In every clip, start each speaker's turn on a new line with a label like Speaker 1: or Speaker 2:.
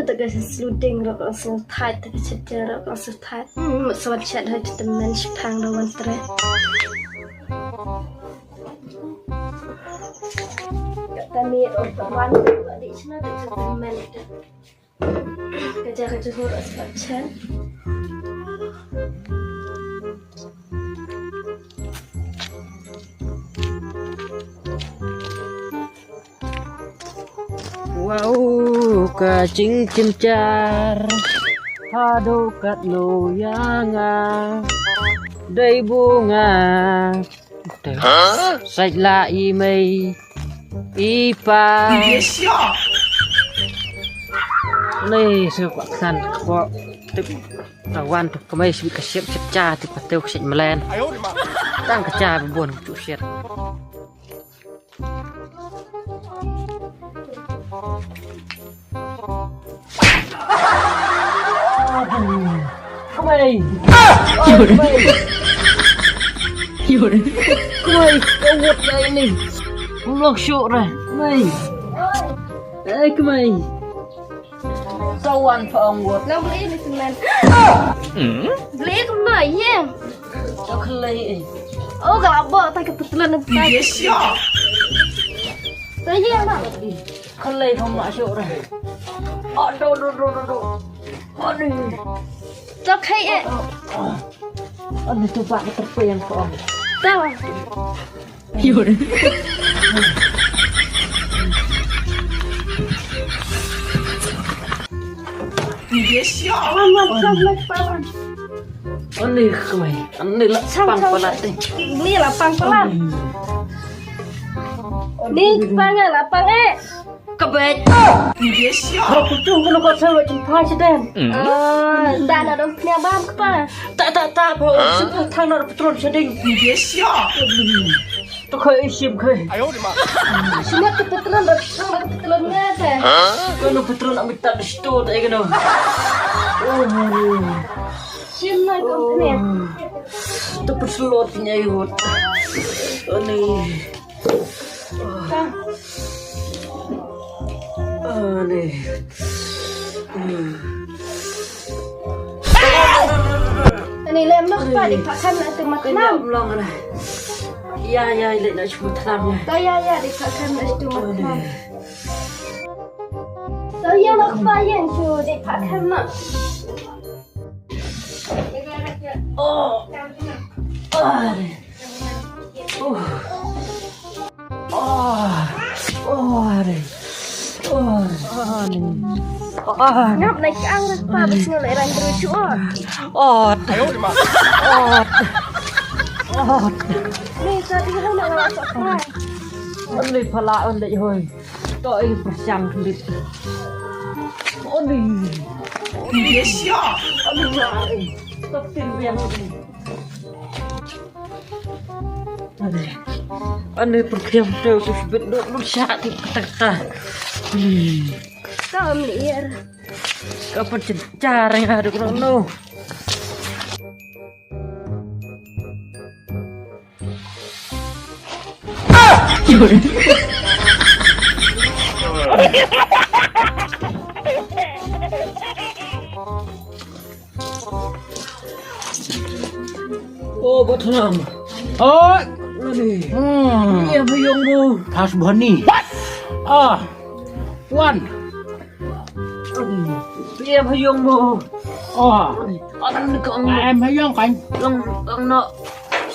Speaker 1: tegas seluding rok langsung tight tegas cedera rok langsung tight. Sewat chat hai temen sepang lawan tre. Kami orang di sana dekat temen itu. Kerja huruf sewat chat.
Speaker 2: Wow, kacing cincar, hado kat loyanga, day bunga, sạch lại mây, ipa. Này sao quảng khăn có tức tàu tu kemai sih kesiap cecah tu pateu kesek melen. Tang kecah buồn chủ siết. Kemai. Kemai. Kemai kau dah ini. Belum syuk dah. Kemai. Kemai. Kawan phong buat.
Speaker 1: Nak beli ni teman. Beli kemai ya.
Speaker 2: Kau kelai.
Speaker 1: Oh kalau bawa tak kebetulan nanti.
Speaker 3: Yes ya.
Speaker 1: Saya nak.
Speaker 2: Kelai kau mak syuk dah. Aduh. Aduh.
Speaker 1: Tak kaya.
Speaker 2: Aduh tu pak terpeyang kau.
Speaker 1: Tahu.
Speaker 2: Yun.
Speaker 3: Yes ya.
Speaker 1: Paman.
Speaker 2: Ani kemai. Ani lah pang pelat ni.
Speaker 1: Beli lapang pelan. Ni pangan lapang
Speaker 2: Kebet.
Speaker 3: Yes ya.
Speaker 2: Kau putung kalau kau selalu jumpa sedang.
Speaker 1: Dah nak dong punya bam kepa.
Speaker 2: Tak. Kau thang nak betul sedang.
Speaker 3: Yes ya.
Speaker 2: Tu kau isim kau.
Speaker 1: Semua kebetulan kebetulan ngata.
Speaker 2: Kau nak betul nak minta di situ tak kena.
Speaker 1: Semua kau punya.
Speaker 2: Tu perselotnya ikut. Ani. Ani.
Speaker 1: Ini lemak pa dipakan nak makan.
Speaker 2: Belum lah. Ya, lihat nak cuma tanam ya.
Speaker 1: Ya dipakan nak makan. Saya nak bayar tu dipakan nak.
Speaker 2: Oh.
Speaker 1: Ngap naik ang pa bes ngulai ran terucu. Ni tadi kau nak masak apa?
Speaker 2: Ini pala ondek hoy. Toi persang kulit.
Speaker 3: Yes ya.
Speaker 2: Stop yang ini. Ani pergiam tu sebut lu syak di kata.
Speaker 1: Kau melihat.
Speaker 2: Kapan cara yang ada krono? Oh, betul.
Speaker 4: Oh,
Speaker 2: Ini. Iya, bayang mu.
Speaker 4: tas bani. Wan.
Speaker 2: Iya, bayang mu. Anh còn
Speaker 4: Em thấy không cảnh?
Speaker 2: Lần nọ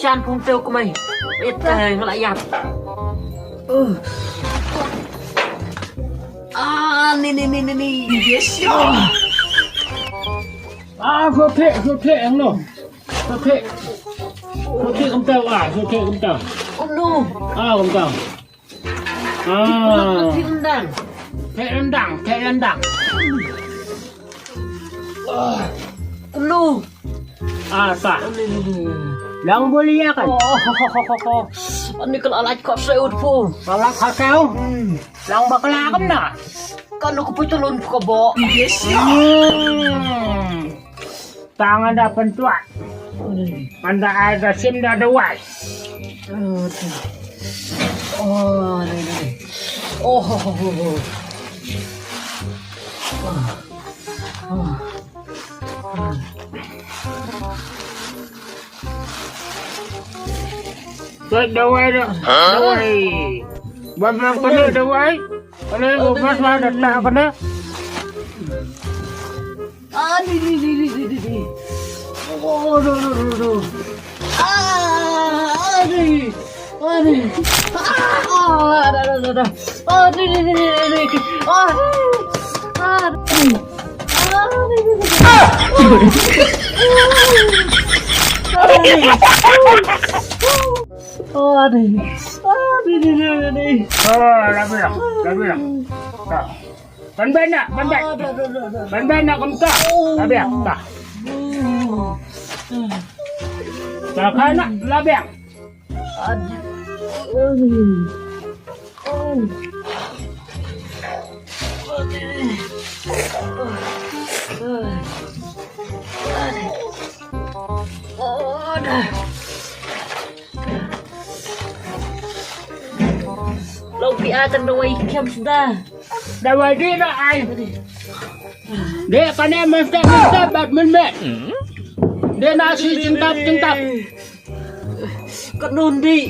Speaker 2: san phong tiêu của mày biết thề nó lại giặt Ni
Speaker 3: Yes ya.
Speaker 4: Số thế anh luôn. Số thế không tao số thế không tao.
Speaker 2: no
Speaker 4: Không tao.
Speaker 2: Thiên đàng
Speaker 4: Thế em đẳng.
Speaker 2: no
Speaker 4: Tak. Lang boleh ya kan?
Speaker 2: Ini kalau alat kau seud pun
Speaker 4: Kalau kau tahu, lang bakal akam na.
Speaker 2: kan aku petulun kau bawa
Speaker 3: Yes ya.
Speaker 4: Tangan dah pentuat. Anda ada sim dah ada wai.
Speaker 2: Ni
Speaker 4: Kau dawai dah. Dawai. Bapa kena dawai. Kena upas mana tak kena. Di. Oh, do. Di. Ban nak kamu tak? Labiang tak. Tak nak labiang.
Speaker 2: Lâu bị ai tận đôi kem sudah.
Speaker 4: Dawai dia nak ai. Dia pandai mesti bat men. Dia nak si jengtap.
Speaker 2: Con nôn đi.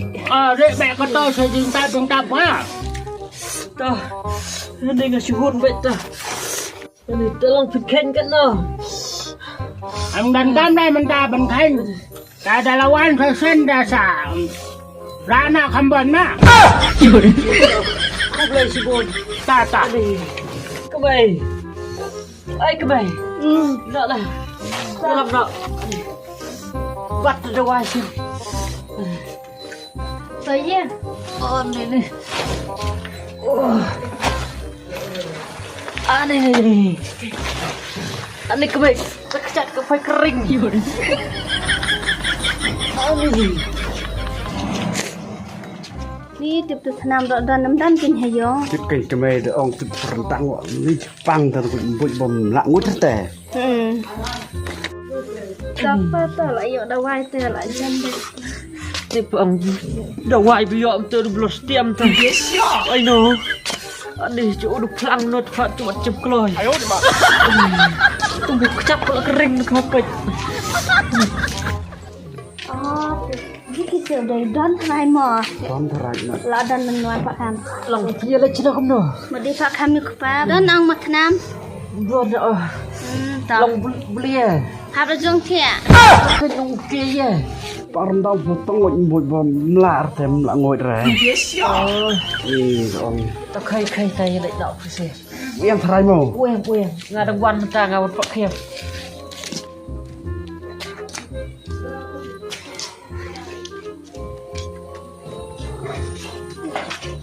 Speaker 4: Dia baik kata si jengtap ha.
Speaker 2: Tao. Đây là chú hôn vậy ta. Đây tao lòng phịch khen cái nào.
Speaker 4: Ang dandan dai menta ban khain. Ta da lawan sen da sa. Rana khamban na.
Speaker 2: Không lấy chú hôn.
Speaker 4: Ta.
Speaker 2: Cái mày. Ai cái mày. Nợ này. Tao làm nợ. Bắt ra ngoài xem.
Speaker 1: Tới nha.
Speaker 2: Này. Này. Ini kebay, terkecat kebay kering.
Speaker 1: Ni tiếp tục nam đó đàn đan kinh hay yo.
Speaker 5: Cái cây cái mày được ông tự phần tăng gọi đi băng thật cũng bụi bầm lặng ngút hết tè.
Speaker 1: Apa tu lah yo dah wai tu lah jam dek.
Speaker 2: Tiếp ông đầu ngoại bị dọm từ blos tiêm thôi. Ai nó. Đi chỗ được phăng nó phạt chỗ chụp cloi. Tunggu kecap kalau kering nak apa?
Speaker 1: Ni kita dah dan try mo.
Speaker 5: Đón thật right nè.
Speaker 1: La dan menuai Pak Kam.
Speaker 2: Lang dia lah cina kamu.
Speaker 1: Mesti Pak Kam ni kepa. Dan ang mak nam.
Speaker 2: Dua dah.
Speaker 1: Tahu.
Speaker 2: Lang beli ya.
Speaker 1: Harus jong kia.
Speaker 2: Cái nông kia ya.
Speaker 5: Parang tao potong gọi bụi bầm lạ thêm lạ ngồi ra.
Speaker 3: 你别笑，
Speaker 5: Ông
Speaker 2: Tao khay tay lại đậu phải xem.
Speaker 5: em thật right mồ.
Speaker 2: Quen. Ngà đằng quan ta ngà một bậc khem.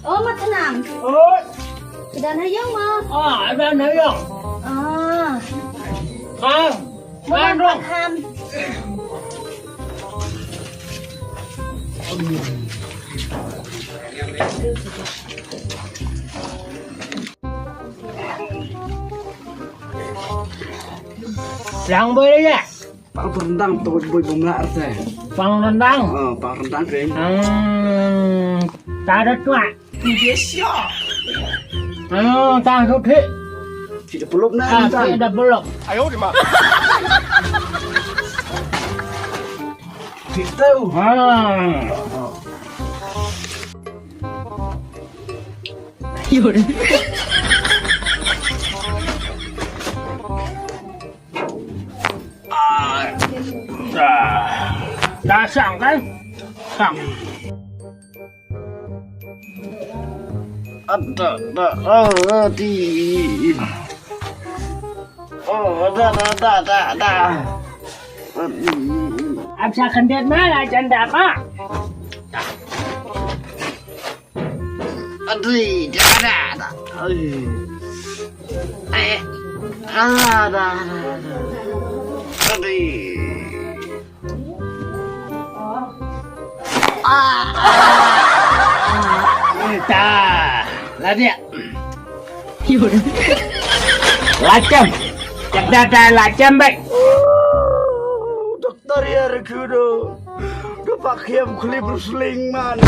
Speaker 1: Oh mak nam.
Speaker 4: Ôi,
Speaker 1: Dan hayong mo.
Speaker 4: anh đang thấy không? Ăn
Speaker 1: Pak
Speaker 4: luôn.
Speaker 1: Kam.
Speaker 4: Lang bơi đi nha.
Speaker 5: Pang rendang tuh bụi bầm lạ tè.
Speaker 4: Phăng rendang.
Speaker 5: Pang rendang kering.
Speaker 4: Ta đất ngoại.
Speaker 3: 你别笑，
Speaker 4: Ta số thị.
Speaker 5: Chỉ được lúc nữa.
Speaker 4: Thị đập bơ lộc.
Speaker 5: Thịt têu.
Speaker 4: Đã sẵn đấy. Sẵn.
Speaker 5: Đi. Da.
Speaker 4: Anh sẽ khẩn điện má là chân đạp á.
Speaker 5: Đi. Da. Đi.
Speaker 4: Ta là gì ạ? Là châm. Chắc ra là châm bệnh.
Speaker 5: Dokter ya rekudo. Udah pakai klip rusling man.